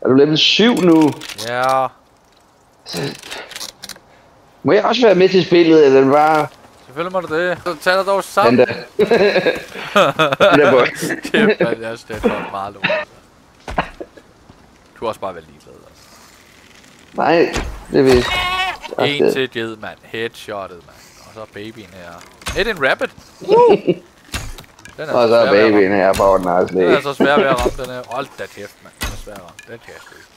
Er du level 7 nu? Ja. Må jeg også være med til spillet, eller det bare... Selvfølgelig må du det. Så tag dig dog sammen. Panda. Panda boy. Kæft, man. Jeg synes, det er meget lort. Du har også bare været ligeglad. Altså. Nej, det vil En til ged, mand. Headshottet, mand. Og så er babyen her. Er det en rabbit? Den er og så er babyen her på den også lidt. Den er så svær ved at ramme, den her. Hold da kæft, mand. Den er svær at ramme. Den kan jeg sgu ikke.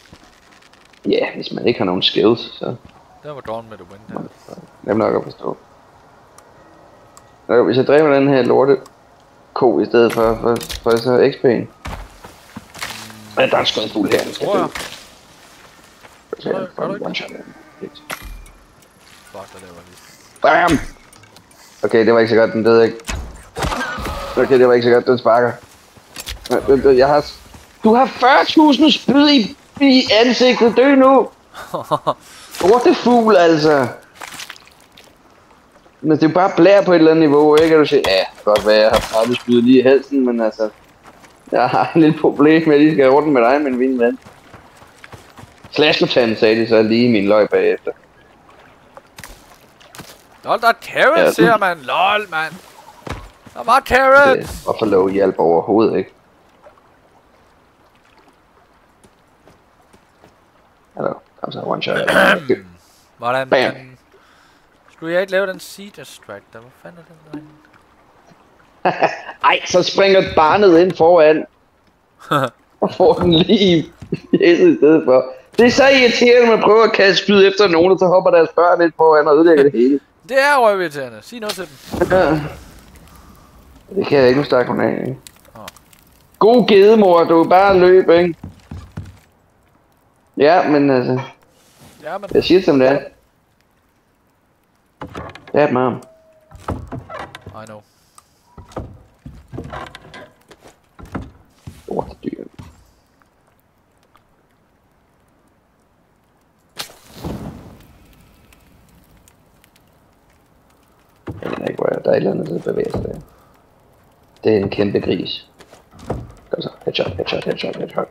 Ja, hvis man ikke har nogen skills, så... Den var down med the wind her. Nemt nok at forstå. Hvis jeg dræber den her lorte ko i stedet for så XP'en. Ja, der er en skødfugl her. Tror jeg. Fuck, der laver lige. Bam! Okay, det var ikke så godt, den døde ikke. Okay, det var ikke så godt, den sparker. Jeg har... Du har 40.000 spyd i ansigtet, dø nu! Lortefugl, altså! Men det er bare blær på et eller andet niveau, ikke? Kan du sige, ja, godt være, jeg har 30 spyd lige i halsen, men altså... Jeg har en lille problem med, at de skal rundt med dig, min vine ven. Slaskertanden sagde de så lige i min løg bagefter. Lol, der er carrots her, mand. Lol, mand. Der var carrots. Hvorfor lå hjælp overhovedet, ikke? Hallo, kom så, one shot. Hvordan? Bam. Skulle jeg ikke lave den siege extract? Hvor fanden er den derinde? Ej, så springer barnet ind foran. Og får den lige i hæset i stedet for. Det er så irriterende, at man prøver at kaste spyd efter nogen, og så hopper deres børn lidt foran og ødelægger det hele. Det er røvirriterende. Sig noget til dem. Ja. Det kan jeg ikke, nu stakke hun af, ikke? God gedemor, du er bare løb, ikke? Ja, men altså... Ja, men... Jeg siger det som det er. That mom. I know. Lortedyr. Jeg ved ikke, hvor der er et eller andet, der bevæger sig der. Det er en kæmpe gris. Kom så, headshot.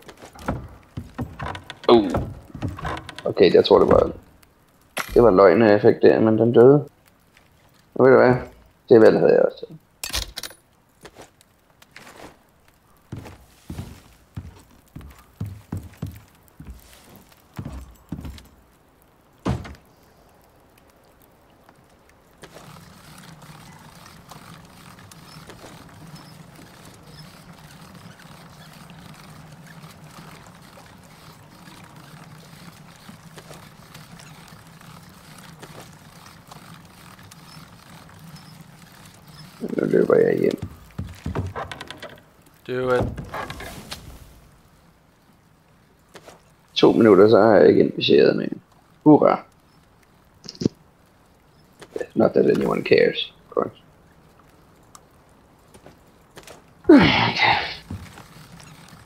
Okay, jeg tror det var løgn, jeg fik der, men den døde. Nu ved du hvad? Det vel havde jeg også til. Nu løber jeg hjem. Do it. 2 minutter, så har jeg ikke inficeret med. Hurra. Not that anyone cares, of course.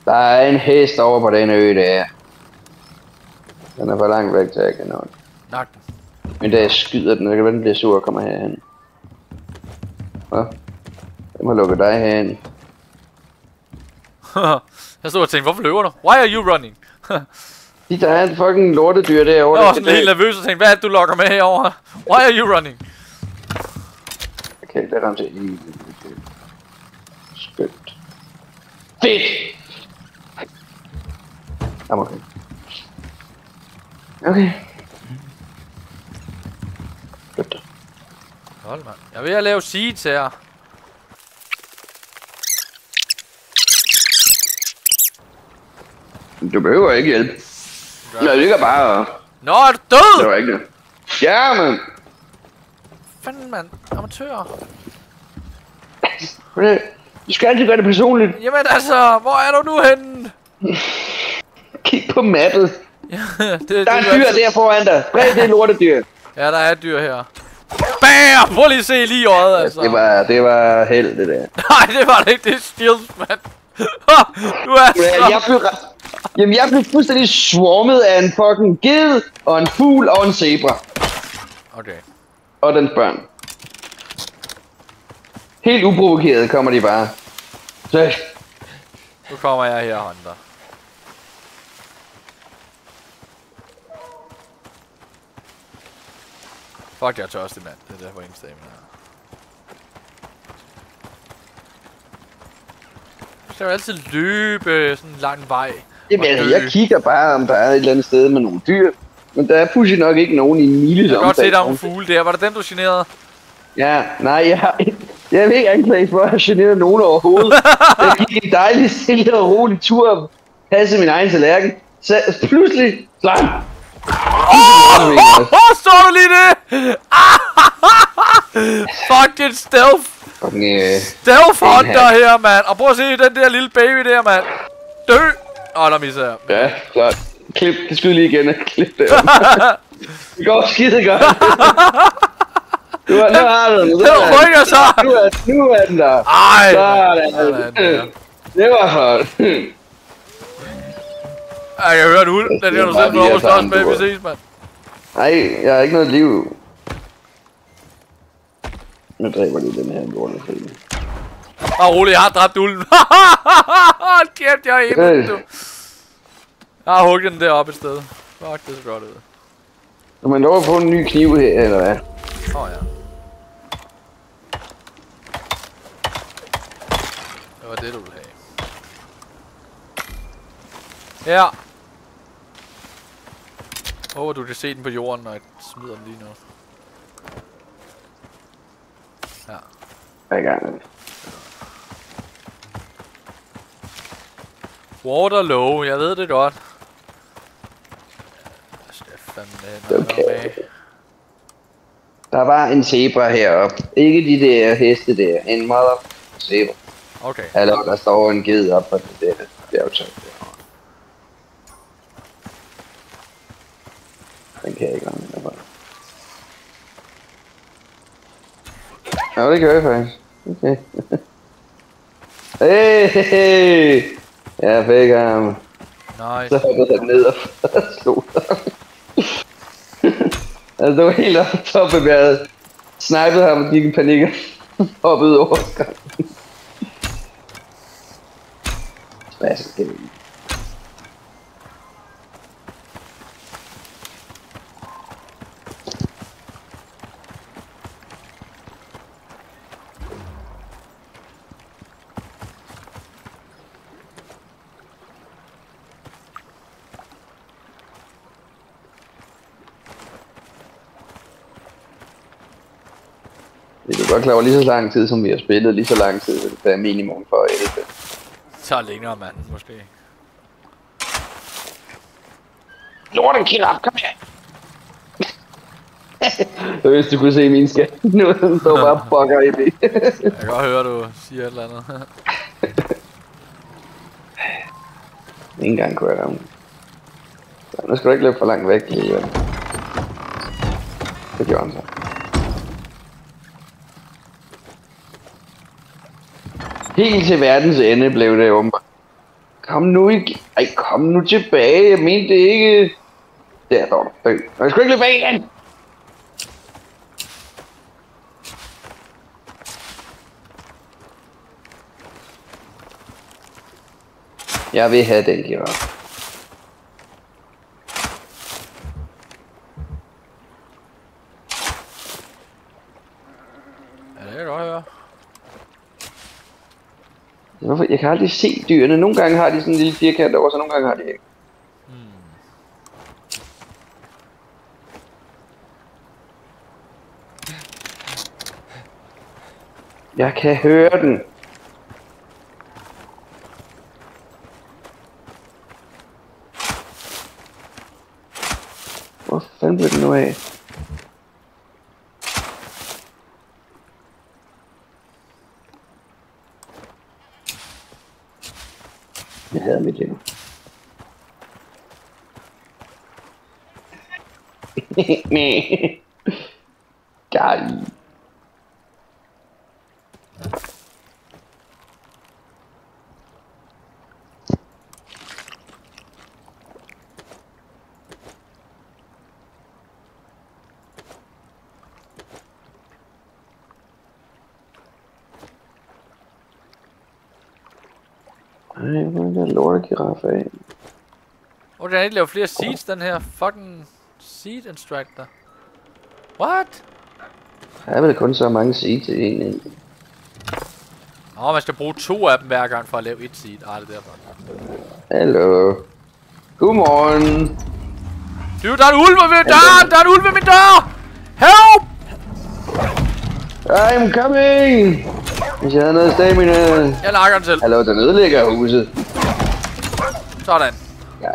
Der er en hest over på den ø der. Den er for langt væk til, jeg kan nå den. Nok den. Men da jeg skyder den, så kan den blive sur og kommer herhen. Hvad? Jeg må lukke dig herhen. Jeg stod og tænkte, hvorfor løber du? Why are you running? Der er en fucking lortedyr derovre. Jeg var sådan helt nervøs og tænkte, hvad er det du lokker med herovre? Why are you running? Okay, der ramte jeg lige. Skønt. Fedt! Jamen okay. Okay. Godt. Hold mand. Jeg er ved at lave seeds her. Du behøver ikke hjælp. Jeg ligger bare og... Nå, er du død? Det var ikke det. Ja, man. Fanden, mand. Amatør. Du skal altid gøre det personligt. Jamen altså, hvor er du nu henne? Kig på mappet. Ja, der er en dyr der foran dig. Hvad er det lortedyr? Ja, der er et dyr her. BAM! Prøv lige at se lige i øjet, altså. Det var held, det der. Nej, det var det ikke. Det er skills, mand. Du er så... Jeg blev fuldstændig swarmet af en fucking ged, og en fugl og en zebra. Okay. Og dens børn. Helt uprovokeret kommer de bare. Så... Nu kommer jeg her, Hunter. Fuck, jeg er tørstig, mand. Det er derfor ingen stamina her. Du skal jo altid løbe sådan en lang vej. Jamen, altså, jeg kigger bare, om der er et eller andet sted med nogle dyr. Men der er pludselig nok ikke nogen i miles omfang. Jeg kan godt se, der er nogle fugle der. Var det dem, du generede? Ja, nej, jeg vil ikke anklage for at have generet nogen overhovedet. Jeg gik en dejlig, stille og rolig tur og passe min egen tallerken. Så pludselig, slang. Står du lige det? Fuck, det er stealth. Stealth hunter her, mand. Og prøv at se den der lille baby der, mand. Dø. Der misser jeg. Ja, klart. Klip, det skyder lige igen. Klip det. Det går skide godt. Nu har du den. Den rykker så. Nu er den der. Ej. Sådan. Det var flot. Jeg kan høre en uld. Den er du selv på at slås med. Vi ses, mand. Nej, jeg har ikke noget liv. Nu dræber lige den her lorte film. Rolig, jeg har dræbt ulden. Kæft, jeg er hjemme, du. Jeg har hugget den deroppe et sted. Fuck, det ser godt ud. Kan man lov at få en ny kniv her, eller hvad? Ja. Det var det, du ville have. Ja. Jeg håber, du kan se den på jorden, når jeg smider den lige nu. Ja. Jeg er i gang. Waterloo, jeg ved det godt. Okay. Der var en zebra heroppe. Ikke de der heste der. En mother zebra. Okay. Eller der står en ged op på det der bjergtop der. Den kan jeg ikke ramme der bare. Ja, det gør jeg faktisk. Okay. Hey! Jeg fik ham. Nice. Så hoppede han ned og slog ham. Altså, det var helt oppe på toppen, jeg havde snipet ham og gik i panik og hoppede over skampen. Hvad skal det? Det er godt klar over lige så lang tid, som vi har spillet, lige så lang tid, vil det være minimum for at hjælpe. Så længere, mand, måske. Lorten kiraf, kom her! Hvis du kunne se min skat, nu står bare pokker i det. Jeg kan godt høre, du siger et eller andet. Ikke engang kunne jeg ramme. Nu skal du ikke løbe for langt væk, lige. Det gjorde han så. Helt til verdens ende blev det åbenbart. Kom nu ikke. Ej, kom nu tilbage. Jeg mente det ikke. Der står du. Jeg skal ikke løbe bag igen. Jeg vil have den giraf. Ja, det kan jeg godt høre. Hvorfor? Jeg kan aldrig se dyrene. Nogle gange har de sådan en lille firkant over, så nogle gange har de ikke. Jeg kan høre den. Hvor fanden blev den nu af? Jeg havde mit liv. Gal. Ej, hvor er der lortegiraf af? Den ikke lave flere seeds, den her fucking seed instructor. What? Der er vel kun så mange seed til en. Man skal bruge 2 af dem hver gang for at lave 1 seed. Det er derfor. Hallo. Godmorgen. Du, der er en ulv ved døren! Der er en ulv ved min dør! Help! I'm coming! Hvis jeg havde noget stamina. Jeg nakker den selv. Hallo, den ødelægger huset. Sådan. Ja.